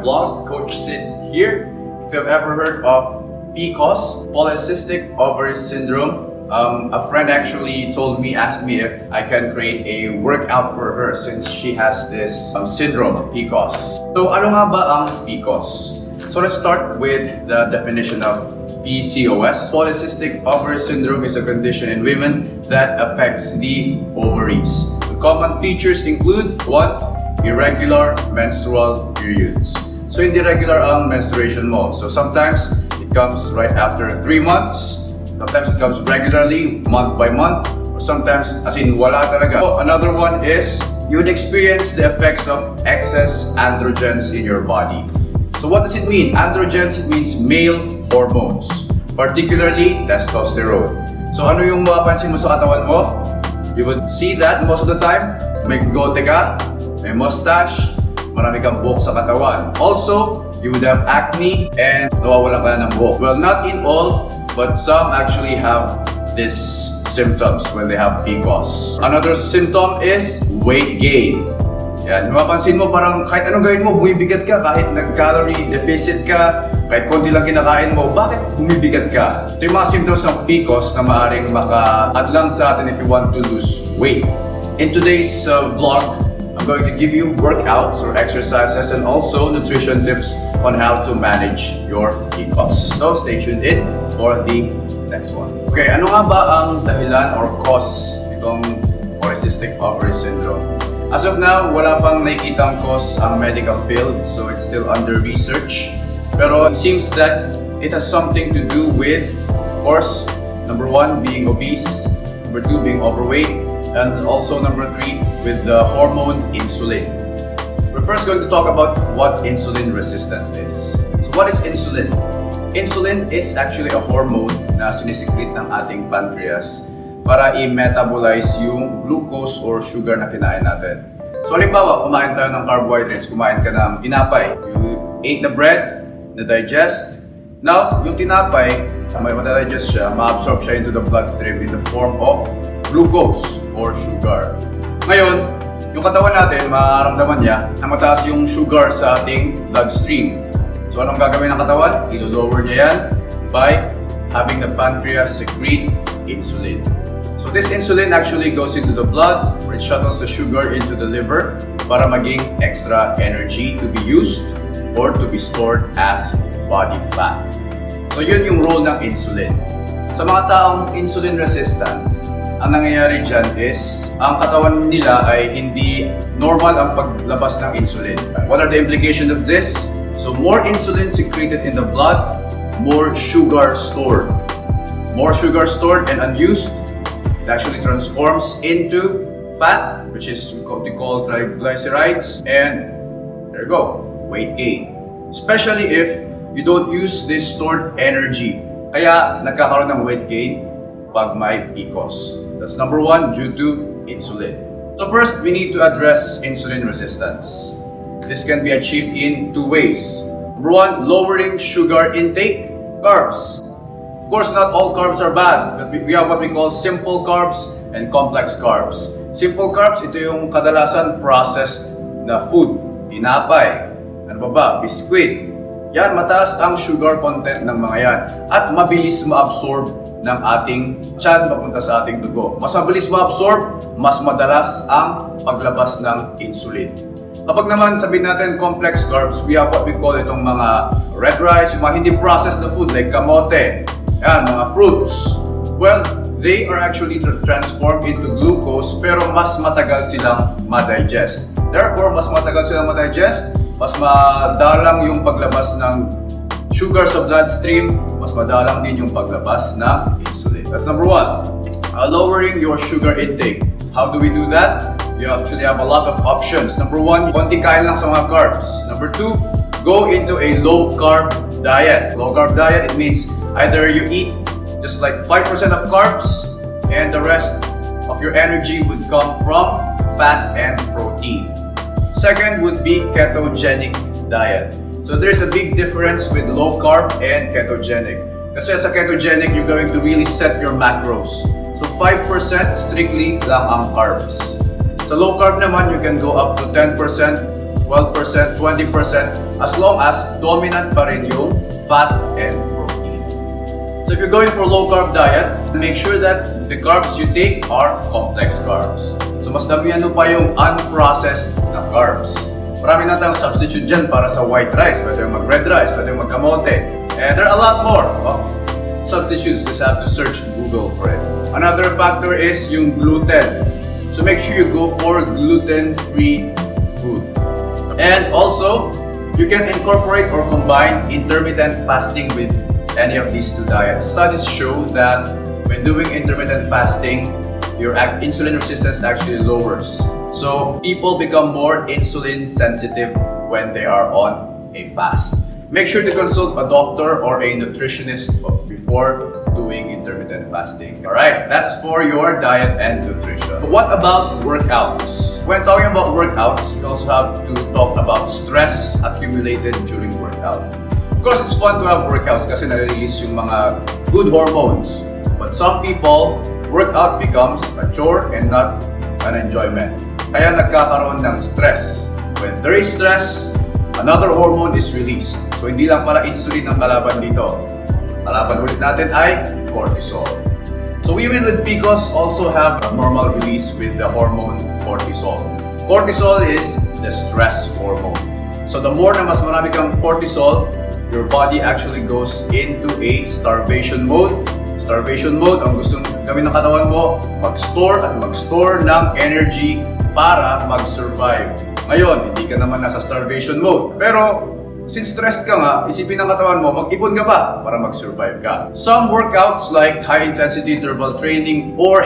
blog, Coach Sid here. If you've ever heard of PCOS, Polycystic Ovary Syndrome, a friend actually asked me if I can create a workout for her since she has this syndrome, PCOS. So ano nga ba ang PCOS? So let's start with the definition of PCOS. Polycystic Ovary Syndrome is a condition in women that affects the ovaries. The common features include 1. Irregular menstrual periods. So hindi regular ang menstruation mo. So sometimes it comes right after 3 months. Sometimes it comes regularly, month by month. Or sometimes as in wala talaga. So another one is you would experience the effects of excess androgens in your body. So what does it mean? Androgens, it means male hormones, particularly testosterone. So ano yung mapapansin mo sa katawan mo? You would see that most of the time, may bigote ka, may mustache, marami kang buhok sa katawan. Also, you would have acne and nawawalan ka ng buhok. Well, not in all, but some actually have these symptoms when they have PCOS. Another symptom is weight gain. Yan, mapapansin mo parang kahit anong gawin mo, bumibigat ka, kahit nag-calorie deficit ka, kahit konti lang kinakain mo, bakit bumibigat ka? Ito yung mga symptoms ng PCOS na maaaring maka-adlang sa atin if you want to lose weight. In today's vlog, I'm going to give you workouts or exercises and also nutrition tips on how to manage your PCOS. So stay tuned in for the next one. Okay, ano nga ba ang dahilan or cause nitong Polycystic Ovary Syndrome? As of now, wala pang nakikitang cause ang medical field, so it's still under research. Pero it seems that it has something to do with, of course, number 1, being obese, number 2, being overweight, and also number 3, with the hormone insulin. We're first going to talk about what insulin resistance is. So what is insulin? Insulin is actually a hormone na sinisikret ng ating pancreas para i-metabolize yung glucose or sugar na kinain natin. So halimbawa, kumain tayo ng carbohydrates, kumain ka ng tinapay. You ate the bread, na-digest. Now, yung tinapay, may matadigest siya, ma-absorb siya into the bloodstream in the form of glucose or sugar. Ngayon, yung katawan natin, mararamdaman niya na mataas yung sugar sa ating bloodstream. So anong gagawin ng katawan? I-lower niya yan by having the pancreas secrete insulin. So this insulin actually goes into the blood where it shuttles the sugar into the liver para maging extra energy to be used or to be stored as body fat. So yun yung role ng insulin. Sa mga taong insulin resistant, ang nangyayari dyan is ang katawan nila ay hindi normal ang paglabas ng insulin. What are the implications of this? So more insulin secreted in the blood, more sugar stored. More sugar stored and unused, it actually transforms into fat, which is what we call triglycerides, and there you go, weight gain. Especially if you don't use this stored energy. Kaya nagkakaroon ng weight gain pag may PCOS. That's number 1 due to insulin. So first, we need to address insulin resistance. This can be achieved in 2 ways. Number 1, lowering sugar intake, carbs. Of course, not all carbs are bad, but we have what we call simple carbs and complex carbs. Simple carbs, ito yung kadalasan processed na food. Tinapay, ano ba? Biscuit. Yan, mataas ang sugar content ng mga yan. At mabilis ma-absorb ng ating tiyan papunta sa ating dugo. Mas mabilis ma-absorb, mas madalas ang paglabas ng insulin. Kapag naman sabihin natin complex carbs, we have what we call itong mga red rice, yung mga hindi processed na food like kamote, yan, mga fruits. Well, they are actually transformed into glucose pero mas matagal silang ma-digest. Therefore, mas matagal silang ma-digest, mas madalang yung paglabas ng sugar sa bloodstream, mas madalang din yung paglabas ng insulin. That's number 1. Lowering your sugar intake. How do we do that? You actually have a lot of options. Number 1, konting kain lang sa mga carbs. Number 2, go into a low-carb diet. Low-carb diet, it means either you eat just like 5% of carbs and the rest of your energy would come from fat and protein. Second would be ketogenic diet. So there's a big difference with low carb and ketogenic. Kasi sa ketogenic, you're going to really set your macros. So 5% strictly lang ang carbs. Sa low carb naman, you can go up to 10% 12%, 20%, as long as dominant pa rin yung fat and protein. So if you're going for low carb diet, make sure that the carbs you take are complex carbs. So mas damihan mo pa yung unprocessed na carbs. Marami na tayong substitute dyan para sa white rice. Pwede yung mag-red rice, pwede yung mag-kamote. And there are a lot more of substitutes. Just have to search Google for it. Another factor is yung gluten. So make sure you go for gluten-free food. And also, you can incorporate or combine intermittent fasting with any of these two diets. Studies show that when doing intermittent fasting, your insulin resistance actually lowers. So people become more insulin sensitive when they are on a fast. Make sure to consult a doctor or a nutritionist before doing intermittent fasting. Alright, that's for your diet and nutrition. But what about workouts? When talking about workouts, we also have to talk about stress accumulated during workout. Of course, it's fun to have workouts kasi nare-release yung mga good hormones. But some people, workout becomes a chore and not an enjoyment. Kaya nagkakaroon ng stress. When there is stress, another hormone is released. So hindi lang para insulin ang kalaban dito. Kalaban ulit natin ay cortisol. So women with PCOS also have a normal release with the hormone cortisol. Cortisol is the stress hormone. So the more na mas marami kang cortisol, your body actually goes into a starvation mode. Starvation mode, ang gustong gawin ng katawan mo, mag-store at mag-store ng energy para mag-survive. Ngayon, hindi ka naman nasa starvation mode. Pero, since stressed ka nga, isipin ng katawan mo, mag-ipon ka ba para mag-survive ka? Some workouts like high-intensity interval training or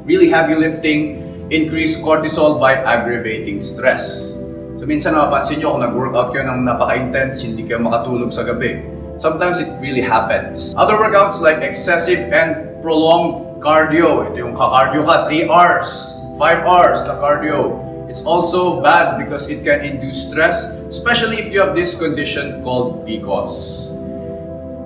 really heavy lifting increase cortisol by aggravating stress. So minsan napapansin nyo kung nag-workout kayo ng napaka-intense, hindi kayo makatulog sa gabi. Sometimes it really happens. Other workouts like excessive and prolonged cardio. Ito yung ka-cardio ka, 3 hours, 5 hours na cardio. It's also bad because it can induce stress, especially if you have this condition called PCOS.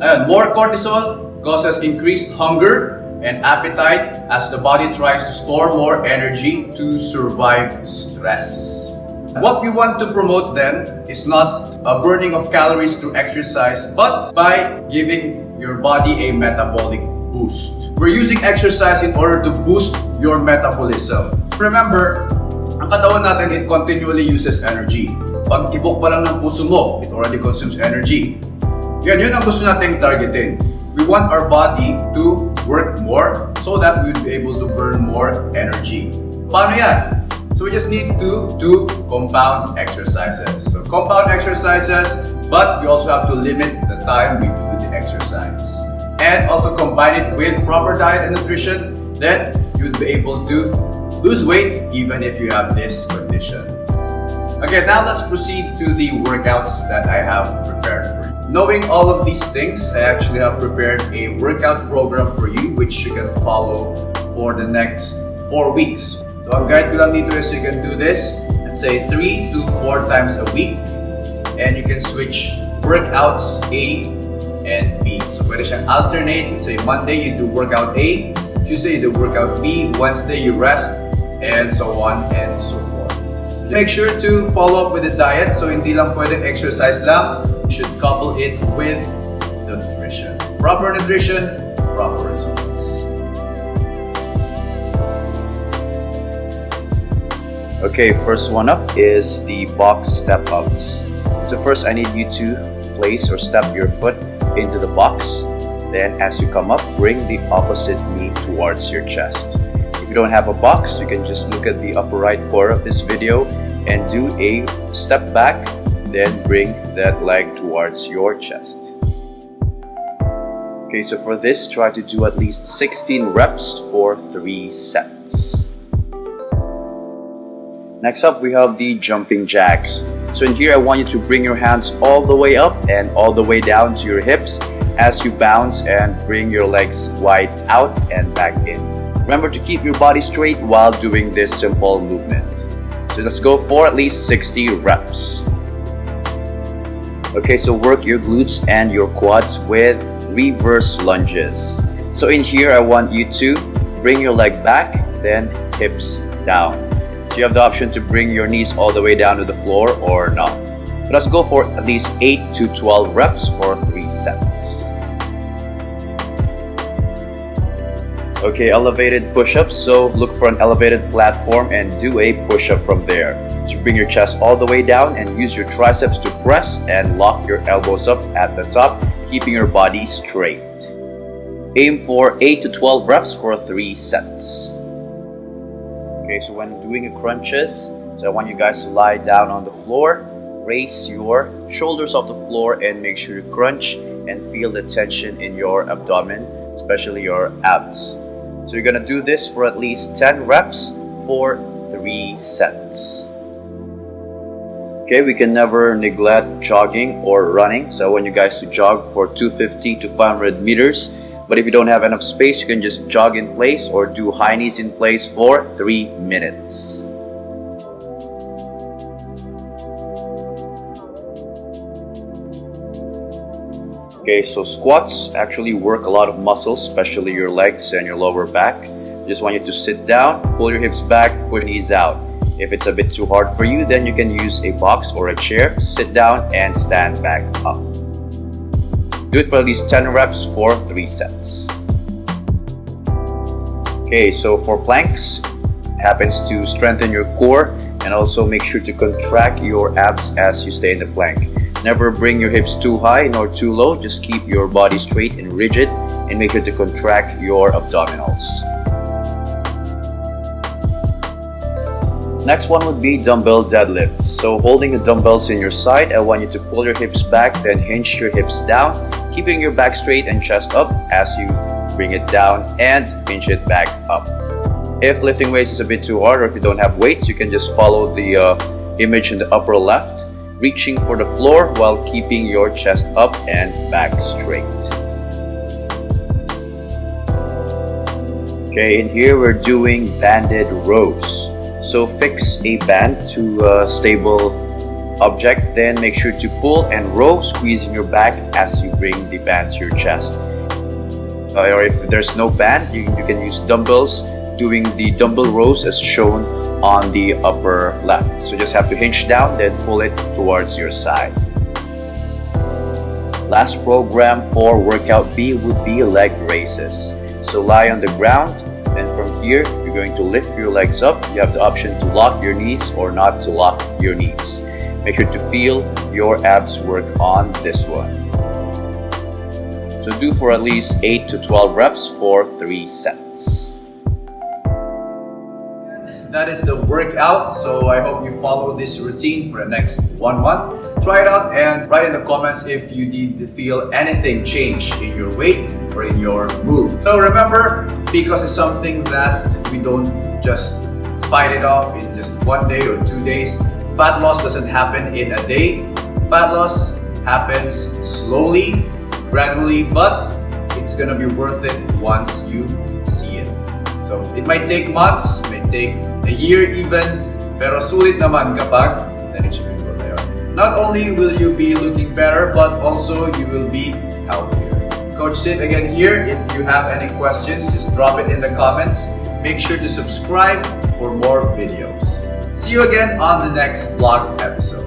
And more cortisol causes increased hunger and appetite as the body tries to store more energy to survive stress. What we want to promote then is not a burning of calories through exercise, but by giving your body a metabolic boost. We're using exercise in order to boost your metabolism. Remember, ang katawan natin, it continually uses energy. Pag tibok pa lang ng puso mo, it already consumes energy. Yun ang gusto nating targetin. We want our body to work more so that we'll be able to burn more energy. Paano yan? So we just need to do compound exercises. So compound exercises, but we also have to limit the time we do the exercise. And also combine it with proper diet and nutrition, then you'll be able to lose weight even if you have this condition. Okay, now let's proceed to the workouts that I have prepared for you. Knowing all of these things, I actually have prepared a workout program for you which you can follow for the next 4 weeks. So ang guide ko lang dito is you can do this, let's say 3 to 4 times a week, and you can switch workouts A and B. So pwede siyang alternate. Let's say Monday you do workout A, Tuesday you do workout B, Wednesday you rest, and so on and so forth. Make sure to follow up with the diet. So hindi lang pwedeng exercise lang. You should couple it with nutrition. Proper nutrition, proper results. Okay, first one up is the box step-ups. So first I need you to place or step your foot into the box. Then as you come up, bring the opposite knee towards your chest. If you don't have a box, you can just look at the upper right corner of this video and do a step back, then bring that leg towards your chest. Okay, so for this, try to do at least 16 reps for 3 sets. Next up, we have the jumping jacks. So in here, I want you to bring your hands all the way up and all the way down to your hips as you bounce and bring your legs wide out and back in. Remember to keep your body straight while doing this simple movement. So let's go for at least 60 reps. Okay, so work your glutes and your quads with reverse lunges. So in here, I want you to bring your leg back, then hips down. So you have the option to bring your knees all the way down to the floor or not. But let's go for at least 8 to 12 reps for 3 sets. Okay, elevated push-ups. So look for an elevated platform and do a push-up from there. So bring your chest all the way down and use your triceps to press and lock your elbows up at the top, keeping your body straight. Aim for 8 to 12 reps for 3 sets. Okay, so when doing crunches, so I want you guys to lie down on the floor, raise your shoulders off the floor and make sure you crunch and feel the tension in your abdomen, especially your abs. So you're gonna do this for at least 10 reps for 3 sets. Okay, we can never neglect jogging or running. So I want you guys to jog for 250 to 500 meters. But if you don't have enough space, you can just jog in place or do high knees in place for 3 minutes. Okay, so squats actually work a lot of muscles, especially your legs and your lower back. Just want you to sit down, pull your hips back, push your knees out. If it's a bit too hard for you, then you can use a box or a chair, sit down and stand back up. Do it for at least 10 reps for 3 sets. Okay, so for planks, happens to strengthen your core and also make sure to contract your abs as you stay in the plank. Never bring your hips too high nor too low, just keep your body straight and rigid and make sure to contract your abdominals. Next one would be dumbbell deadlifts. So holding the dumbbells in your side, I want you to pull your hips back, then hinge your hips down, keeping your back straight and chest up as you bring it down and hinge it back up. If lifting weights is a bit too hard or if you don't have weights, you can just follow the image in the upper left, reaching for the floor while keeping your chest up and back straight. Okay, in here we're doing banded rows. So fix a band to a stable object, then make sure to pull and row, squeezing your back as you bring the band to your chest. Or if there's no band, you can use dumbbells, doing the dumbbell rows as shown on the upper left. So just have to hinge down, then pull it towards your side. Last program for workout B would be leg raises. So lie on the ground, and from here you're going to lift your legs up. You have the option to lock your knees or not to lock your knees. Make sure to feel your abs work on this one. So do for at least 8 to 12 reps for 3 sets. That is the workout, so I hope you follow this routine for the next 1 month. Try it out and write in the comments if you did feel anything change in your weight or in your mood. So remember, PCOS is something that we don't just fight it off in just 1 day or 2 days. Fat loss doesn't happen in a day. Fat loss happens slowly, gradually, but it's gonna be worth it once you see it. So it might take months, it might take a year even, pero sulit naman kapag na-achieve mo na yun. Not only will you be looking better, but also you will be healthier. Coach Sid again here. If you have any questions, just drop it in the comments. Make sure to subscribe for more videos. See you again on the next vlog episode.